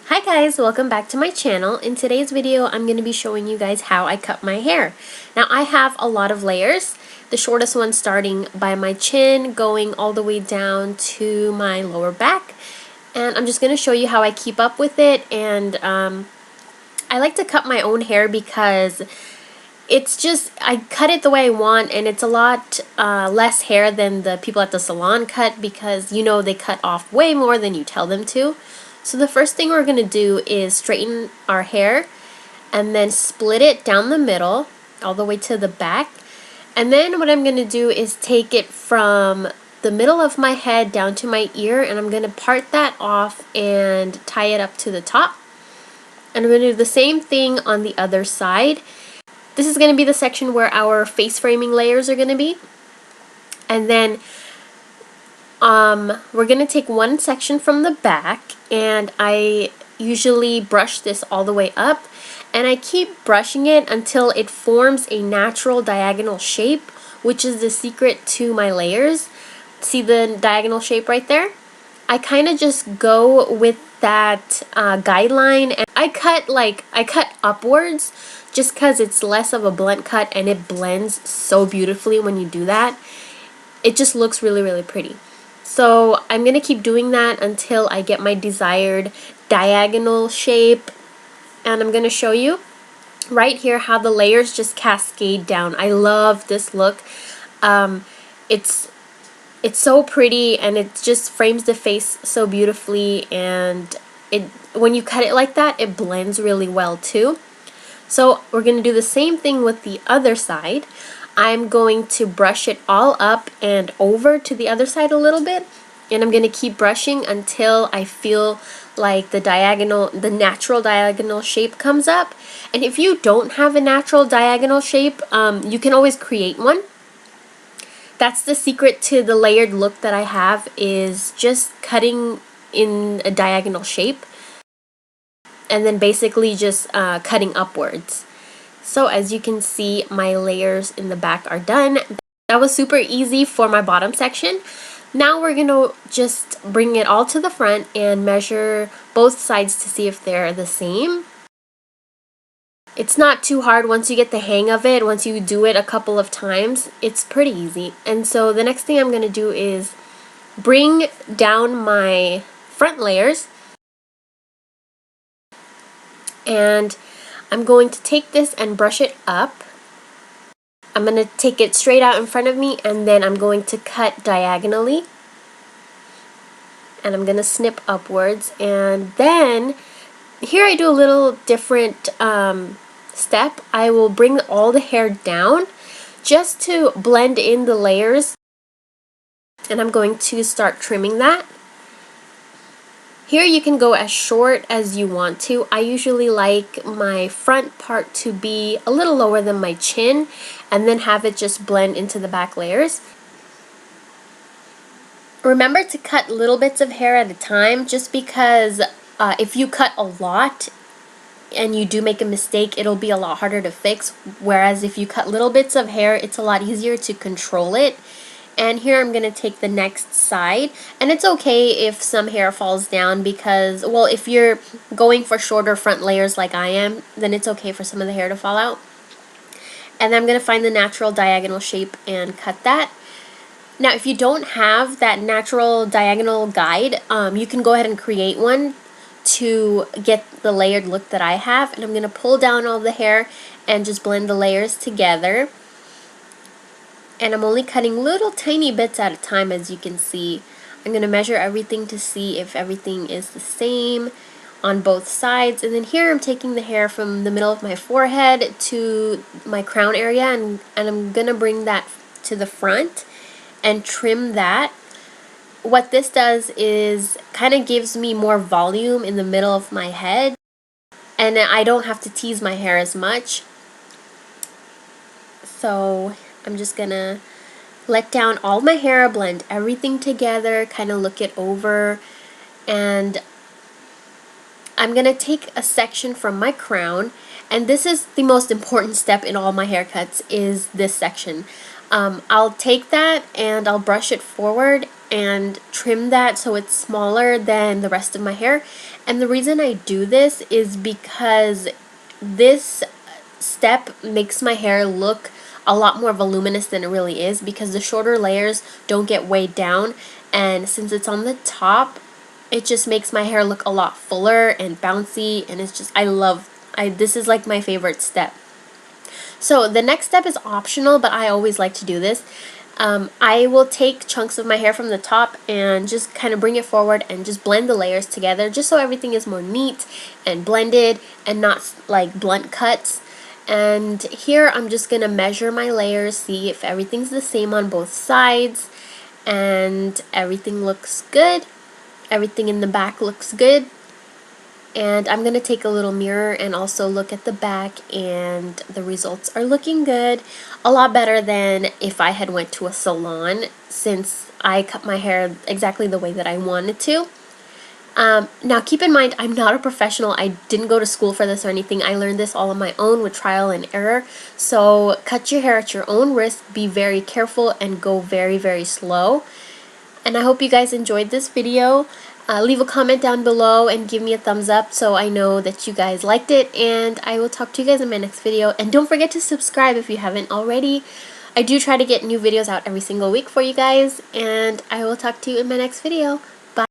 Hi guys, welcome back to my channel. In today's video, I'm going to be showing you guys how I cut my hair. Now I have a lot of layers, the shortest one starting by my chin, going all the way down to my lower back. And I'm just going to show you how I keep up with it. And I like to cut my own hair because it's just, I cut it the way I want, and it's a lot less hair than the people at the salon cut because, you know, they cut off way more than you tell them to. So the first thing we're going to do is straighten our hair and then split it down the middle all the way to the back. And then what I'm going to do is take it from the middle of my head down to my ear, and I'm going to part that off and tie it up to the top. And I'm going to do the same thing on the other side. This is going to be the section where our face framing layers are going to be. And then we're going to take one section from the back, and I usually brush this all the way up, and I keep brushing it until it forms a natural diagonal shape, which is the secret to my layers. See the diagonal shape right there? I kind of just go with that guideline, and I cut upwards just because it's less of a blunt cut, and it blends so beautifully when you do that. It just looks really, really pretty. So I'm going to keep doing that until I get my desired diagonal shape, and I'm going to show you right here how the layers just cascade down. I love this look. It's so pretty, and it just frames the face so beautifully, and when you cut it like that, it blends really well too. So we're going to do the same thing with the other side. I'm going to brush it all up and over to the other side a little bit, and I'm going to keep brushing until I feel like the natural diagonal shape comes up. And if you don't have a natural diagonal shape, you can always create one. That's the secret to the layered look that I have, is just cutting in a diagonal shape and then basically just cutting upwards. So as you can see, my layers in the back are done. That was super easy for my bottom section. Now we're going to just bring it all to the front and measure both sides to see if they're the same. It's not too hard once you get the hang of it. Once you do it a couple of times, it's pretty easy. And so the next thing I'm going to do is bring down my front layers, and I'm going to take this and brush it up. I'm going to take it straight out in front of me, and then I'm going to cut diagonally. And I'm going to snip upwards. And then here I do a little different step. I will bring all the hair down just to blend in the layers. And I'm going to start trimming that. Here you can go as short as you want to. I usually like my front part to be a little lower than my chin, and then have it just blend into the back layers. Remember to cut little bits of hair at a time, just because if you cut a lot and you do make a mistake, it'll be a lot harder to fix. Whereas if you cut little bits of hair, it's a lot easier to control it. And here I'm going to take the next side, and it's okay if some hair falls down because, well, if you're going for shorter front layers like I am, then it's okay for some of the hair to fall out. And then I'm going to find the natural diagonal shape and cut that. Now, if you don't have that natural diagonal guide, you can go ahead and create one to get the layered look that I have. And I'm going to pull down all the hair and just blend the layers together. And I'm only cutting little tiny bits at a time, as you can see. I'm going to measure everything to see if everything is the same on both sides. And then here I'm taking the hair from the middle of my forehead to my crown area, and I'm going to bring that to the front and trim that. What this does is kind of gives me more volume in the middle of my head, and I don't have to tease my hair as much. So I'm just gonna let down all my hair, blend everything together, kind of look it over, and I'm gonna take a section from my crown, and this is the most important step in all my haircuts, is this section. I'll take that and I'll brush it forward, and trim that so it's smaller than the rest of my hair. And the reason I do this is because this step makes my hair look a lot more voluminous than it really is, because the shorter layers don't get weighed down, and since it's on the top, it just makes my hair look a lot fuller and bouncy, and it's just, this is like my favorite step. So the next step is optional, but I always like to do this. I will take chunks of my hair from the top and just kind of bring it forward and just blend the layers together, just so everything is more neat and blended and not like blunt cuts. And here I'm just going to measure my layers, see if everything's the same on both sides, and everything looks good. Everything in the back looks good. And I'm going to take a little mirror and also look at the back, and the results are looking good. A lot better than if I had went to a salon, since I cut my hair exactly the way that I wanted to. Now keep in mind, I'm not a professional. I didn't go to school for this or anything. I learned this all on my own with trial and error. So cut your hair at your own risk. Be very careful and go very, very slow. And I hope you guys enjoyed this video. Leave a comment down below and give me a thumbs up so I know that you guys liked it. And I will talk to you guys in my next video. And don't forget to subscribe if you haven't already. I do try to get new videos out every single week for you guys. And I will talk to you in my next video.